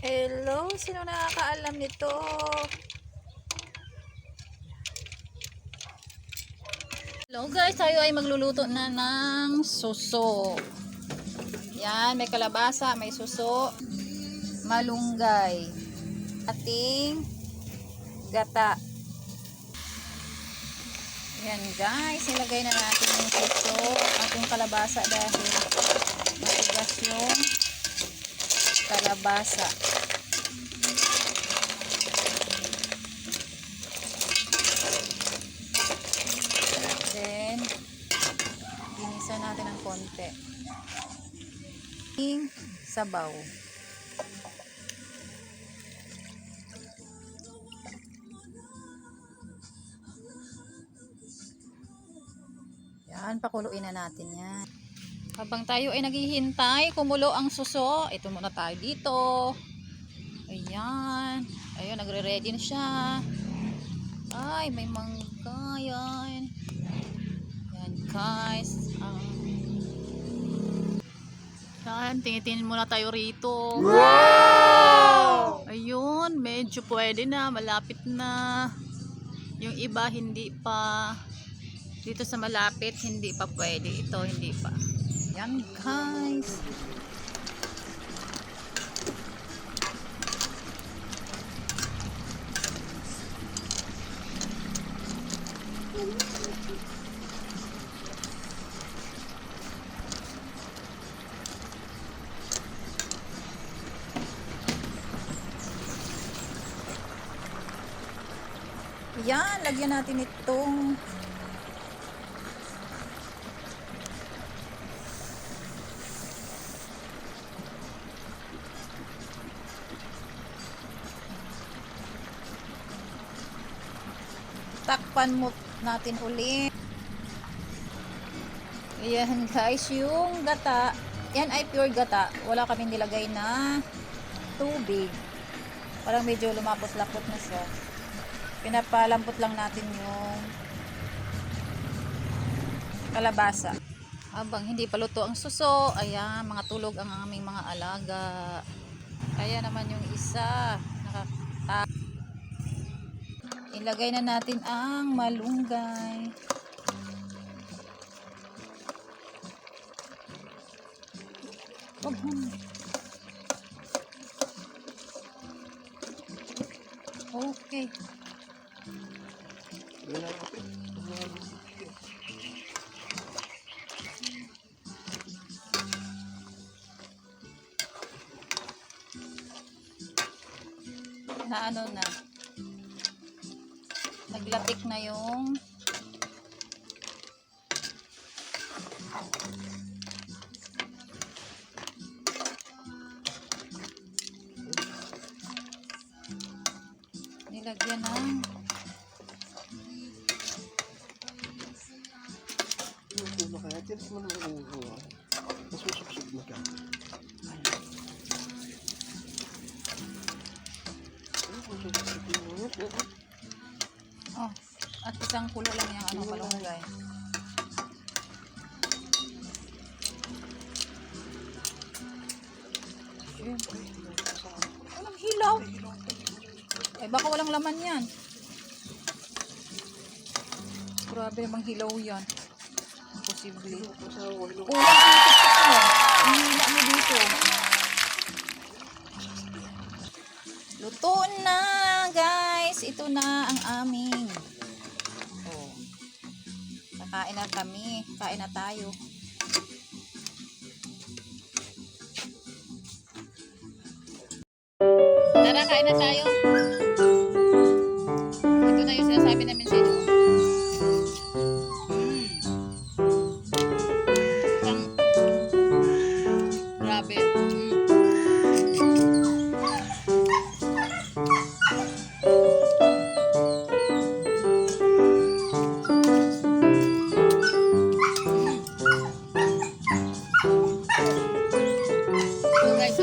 Hello, sino nakakaalam nito? Hello guys, tayo ay magluluto na ng suso. Yan, may kalabasa, may suso, malunggay, ating gata. Yan guys, ilagay na natin yung suso, ating kalabasa dahil matigas yung kalabasa. Then, ginisa natin ng konti. Yung sabaw. Yan, pakuluin na natin yan. Habang tayo ay naghihintay, kumulo ang suso. Ito muna tayo dito. Ayan. Ayun, nagre-ready na siya. Ay, may mangga. Yan. Yan, guys. Yan, tingin-tingin muna tayo rito. Wow! Ayun, medyo pwede na. Malapit na. Yung iba, hindi pa. Dito sa malapit, hindi pa pwede. Ito, hindi pa. Yan guys. Yan, lagyan natin itong takpan mo natin ulit. Ayan guys, yung gata, yan ay pure gata. Wala kaming nilagay na tubig. Parang medyo lumapot-lapot na siya. Pinapalambot lang natin yung kalabasa. Habang hindi pa luto ang suso, ayan, mga tulog ang aming mga alaga. Ayan naman yung isa. Ilagay na natin ang malunggay. Okay. Na ano na. Naglatik na yung nilagyan ng oh, at isang kulo lang yung ano malunggay. Walang hilaw. Eh baka walang laman yan. Grabe namang hilaw yan. Imposible. Ang hila mo dito. Luto na guys. Ito na ang aming. Oh. Nakain na kami. Kain na tayo. Tara, kain na tayo. Ito na yung sinasabi namin sa inyo. Grabe. So guys,